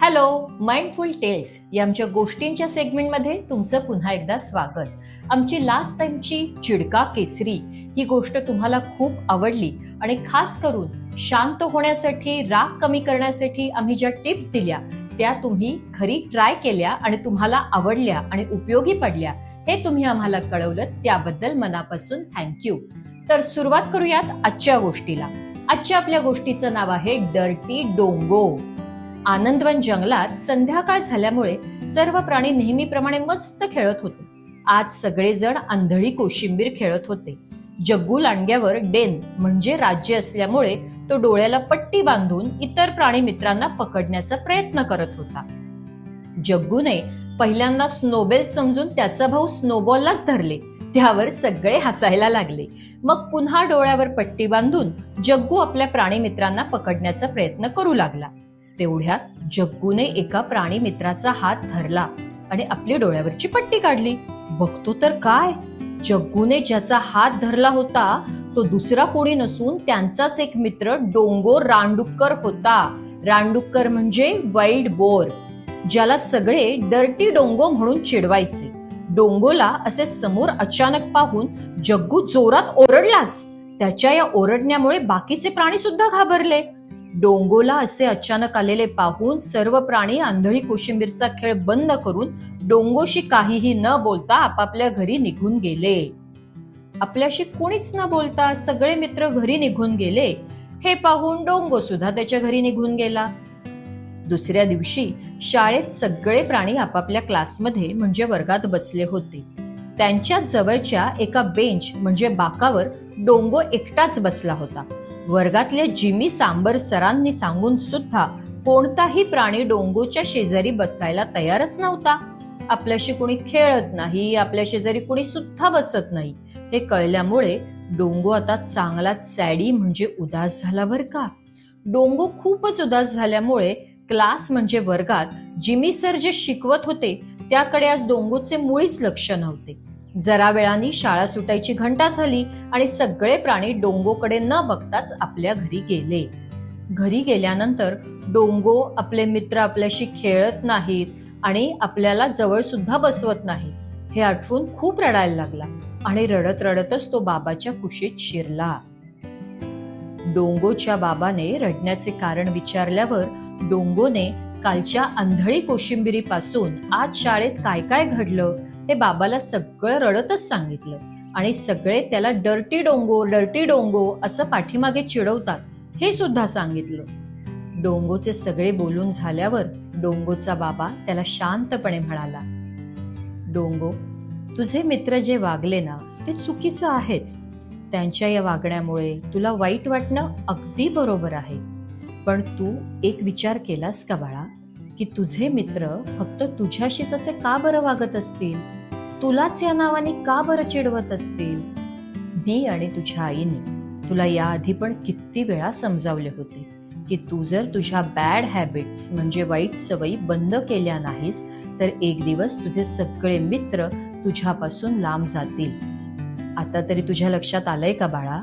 Hello, mindful tails या आमच्या गोष्टींच्या सेगमेंटमध्ये तुमचं पुन्हा एकदा स्वागत. आमची लास्ट टाइमची चिडका केसरी ही गोष्ट तुम्हाला खूप आवडली आणि खास करून शांत होण्यासाठी, राग कमी करण्यासाठी आम्ही ज्या टिप्स दिल्या त्या तुम्ही घरी ट्राय केल्या आणि तुम्हाला आवडल्या आणि उपयोगी पडल्या हे तुम्ही आम्हाला कळवलं, त्याबद्दल मनापासून थँक्यू. तर सुरुवात करूयात आजच्या गोष्टीला. आजच्या आपल्या गोष्टीचं नाव आहे डर्टी डोंगो. आनंदवन जंगलात संध्याकाळ झाल्यामुळे सर्व प्राणी नेहमीप्रमाणे मस्त खेळत होते. आज सगळेजण आंधळी कोशिंबीर खेळत होते. जग्गू लांडग्यावर डेन म्हणजे राज्य असल्यामुळे तो डोळ्याला पट्टी बांधून इतर प्राणी मित्रांना पकडण्याचा प्रयत्न करत होता. जग्गूने पहिल्यांदा स्नोबेल समजून त्याचा भाऊ स्नोबॉललाच धरले. त्यावर सगळे हसायला लागले. मग पुन्हा डोळ्यावर पट्टी बांधून जग्गू आपल्या प्राणी मित्रांना पकडण्याचा प्रयत्न करू लागला. तेवढ्यात जग्गूने एका प्राणी मित्राचा हात धरला आणि आपली डोळ्यावरची पट्टी काढली. बघतो तर काय, जग्गूने ज्याचा हात धरला होता तो दुसरा कोणी नसून त्यांचाच एक मित्र डोंगो रानडुक्कर होता. रानडुक्कर म्हणजे वाईल्ड बोर, ज्याला सगळे डर्टी डोंगो म्हणून चिडवायचे. डोंगोला असे समोर अचानक पाहून जग्गू जोरात ओरडलाच. त्याच्या या ओरडण्यामुळे बाकीचे प्राणी सुद्धा घाबरले. डोंगोला असे अचानक आलेले पाहून सर्व प्राणी आंधळी कोशिंबीरचा खेळ बंद करून डोंगोशी काहीही न बोलता आपापल्या घरी निघून गेले. आपल्याशी कोणीच न बोलता सगळे मित्र घरी निघून गेले हे पाहून डोंगो सुद्धा त्याच्या घरी निघून गेला. दुसऱ्या दिवशी शाळेत सगळे प्राणी आपापल्या क्लासमध्ये म्हणजे वर्गात बसले होते. त्यांच्या जवळच्या एका बेंच म्हणजे बाकावर डोंगो एकटाच बसला होता. वर्गातल्या जिमी सांबर सरांनी सांगून सुद्धा कोणताही प्राणी डोंगोच्या शेजारी बसायला तयारच नव्हता. आपल्याशी कोणी खेळत नाही, आपल्या शेजारी कोणी सुद्धा बसत नाही हे कळल्यामुळे डोंगो आता चांगलाच सॅडी म्हणजे उदास झाला बर का. डोंगो खूपच उदास झाल्यामुळे क्लास म्हणजे वर्गात जिमी सर जे शिकवत होते त्याकडे आज डोंगोचे मुळीच लक्ष नव्हते. जरा वेळाने शाळा सुटायची घंटा झाली आणि सगळे प्राणी डोंगोकडे न बघताच आपल्या घरी गेले. घरी गेल्यानंतर डोंगो आपले मित्र आपल्याशी खेळत नाहीत आणि आपल्याला जवळ सुद्धा बसवत नाहीत हे आठवून खूप रडायला लागला आणि रडत रडतच तो बाबाच्या कुशीत शिरला. डोंगोच्या बाबाने रडण्याचे कारण विचारल्यावर डोंगोने कालच्या आंधळी कोशिंबिरीपासून आज शाळेत काय काय घडलं हे बाबाला सगळं रडतच सांगितलं आणि सगळे त्याला डर्टी डोंगो असं पाठीमागे चिडवतात हे सुद्धा सांगितलं. डोंगोचे सगळे बोलून झाल्यावर डोंगोचा बाबा त्याला शांतपणे म्हणाला, डोंगो, तुझे मित्र जे वागले ना ते चुकीचं आहेच. त्यांच्या या वागण्यामुळे तुला वाईट वाटणं अगदी बरोबर आहे. पण तू एक विचार केलास का बाळा, की तुझे मित्र फक्त तुझ्याशीच असे का बरं वागत असतील? तुलाच या नावाने का बरं चिडवत असतील? मी आणि तुझ्या आईने तुला याआधी पण किती वेळा समजावले होते की तू जर तुझ्या बॅड हॅबिट्स म्हणजे वाईट सवयी बंद केल्या नाहीस तर एक दिवस तुझे सगळे मित्र तुझ्यापासून लांब जातील. आता तरी तुझ्या लक्षात आलंय का बाळा?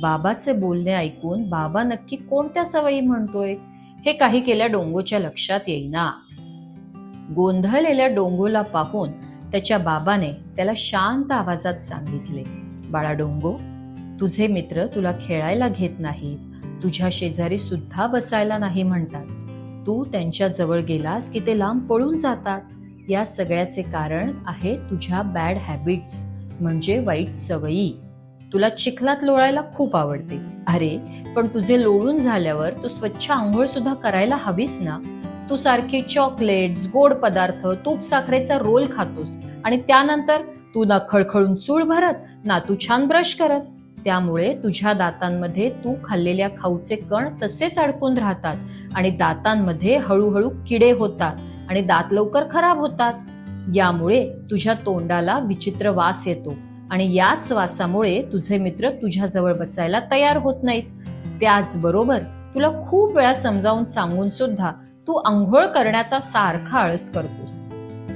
बाबाचे बोलणे ऐकून बाबा नक्की कोणत्या सवयी म्हणतोय हे काही केल्या डोंगोच्या लक्षात येईना. गोंधळलेल्या डोंगोला पाहून त्याच्या बाबाने त्याला शांत आवाजात सांगितले, बाळा डोंगो, तुझे मित्र तुला खेळायला घेत नाहीत, तुझ्या शेजारी सुद्धा बसायला नाही म्हणतात. तू त्यांच्या जवळ गेलास की ते लांब पळून जातात. या सगळ्याचे कारण आहे तुझ्या बॅड हॅबिट्स म्हणजे वाईट सवयी. तुला चिखलात लोळायला खूप आवडते. अरे पण तुझे लोळून झाल्यावर तू स्वच्छ आंघोळ सुद्धा करायला हवीस ना. तू सारखे चॉकलेट्स, गोड पदार्थ, तूप साखरेचा रोल खातोस आणि त्यानंतर तू ना खळखळून चूळ भरत ना तू छान ब्रश करत. त्यामुळे तुझ्या दातांमध्ये तू खाल्लेल्या खाऊचे कण तसेच अडकून राहतात आणि दातांमध्ये हळूहळू किडे होतात आणि दात लवकर खराब होतात. यामुळे तुझ्या तोंडाला विचित्र वास येतो आणि याच वासामुळे तुझे मित्र तुझ्या जवळ बसायला तयार होत नाहीत. त्याचबरोबर तुला खूप वेळा समजावून सांगून सुद्धा तू आंघोळ करण्याचा सारखा आळस करतोस.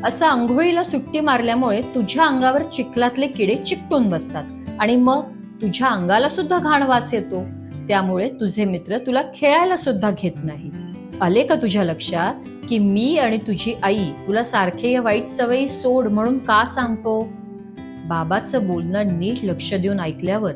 असं आंघोळीला सुट्टी मारल्यामुळे तुझ्या अंगावर चिखलातले किडे चिकटून बसतात आणि मग तुझ्या अंगाला सुद्धा घाण वास येतो. त्यामुळे तुझे मित्र तुला खेळायला सुद्धा घेत नाहीत. आले का तुझ्या लक्षात की मी आणि तुझी आई तुला सारखे या वाईट सवयी सोड म्हणून का सांगतो? बाबाचं बोलणं नीट लक्ष देऊन ऐकल्यावर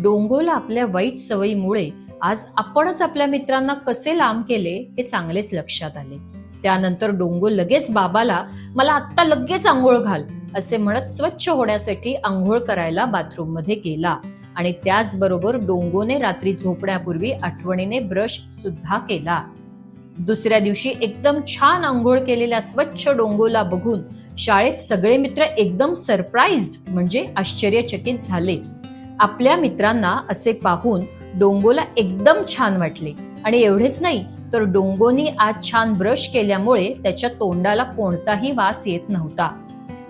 डोंगोला आपल्या वाईट सवयीमुळे आज आपणच आपल्या मित्रांना कसे लांब केले हे चांगलेच लक्षात आले. त्यानंतर डोंगो लगेच बाबाला मला आत्ता लगेच आंघोळ घाल असे म्हणत स्वच्छ होण्यासाठी आंघोळ करायला बाथरूम मध्ये गेला. आणि त्याचबरोबर डोंगोने रात्री झोपण्यापूर्वी आठवणीने ब्रश सुद्धा केला. दुसऱ्या दिवशी एकदम छान आंघोळ केलेल्या स्वच्छ डोंगोला बघून शाळेत सगळे मित्र एकदम सरप्राईज्ड म्हणजे आश्चर्यचकित झाले. आपल्या मित्रांना असे पाहून डोंगोला एकदम छान वाटले. आणि एवढेच नाही तर डोंगोनी आज छान ब्रश केल्यामुळे त्याच्या तोंडाला कोणताही वास येत नव्हता.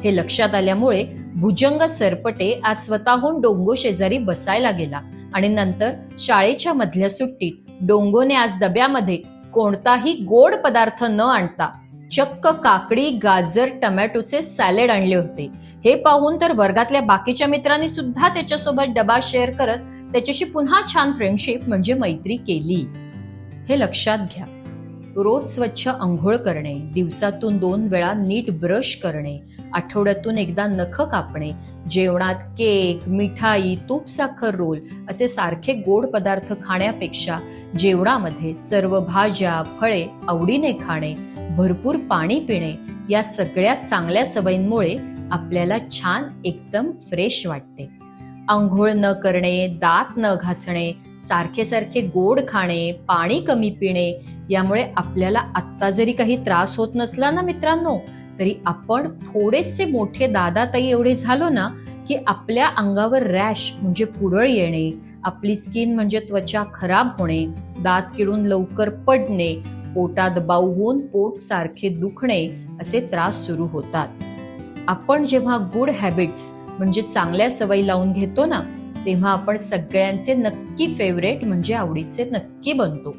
हे लक्षात आल्यामुळे भुजंग सरपटे आज स्वतःहून डोंगो शेजारी बसायला गेला. आणि नंतर शाळेच्या मधल्या सुट्टीत डोंगोने आज डब्यामध्ये कोणताही गोड पदार्थ न आणता चक्क काकडी, गाजर, टमॅटोचे सॅलेड आणले होते. हे पाहून तर वर्गातल्या बाकीच्या मित्रांनी सुद्धा त्याच्यासोबत डबा शेअर करत त्याच्याशी पुन्हा छान फ्रेंडशिप म्हणजे मैत्री केली. हे लक्षात घ्या, रोज स्वच्छ आंघोळ करणे, दिवसातून 2 वेळा नीट ब्रश करणे, आठवड्यातून एकदा नख कापणे, जेवणात केक, मिठाई, तूप साखर रोल असे सारखे गोड पदार्थ खाण्यापेक्षा जेवणामध्ये सर्व भाज्या, फळे आवडीने खाणे, भरपूर पाणी पिणे या सगळ्या चांगल्या सवयींमुळे आपल्याला छान एकदम फ्रेश वाटते. आंघोळ न करणे, दात न घासणे, सारखे सारखे गोड खाणे, पाणी कमी पिणे यामुळे आपल्याला आत्ता जरी काही त्रास होत नसला ना मित्रांनो, तरी आपण थोडेसे मोठे दादा ताई एवढे झालो ना की आपल्या अंगावर रॅश म्हणजे पुरळ येणे, आपली स्किन म्हणजे त्वचा खराब होणे, दात किडून लवकर पडणे, पोटात बाऊ होऊन पोट सारखे दुखणे असे त्रास सुरू होतात. आपण जेव्हा गुड हॅबिट्स म्हणजे चांगल्या सवयी लावून घेतो ना, तेव्हा आपण सगळ्यांचे नक्की फेवरेट म्हणजे आवडीचे नक्की बनतो.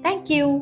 थँक्यू.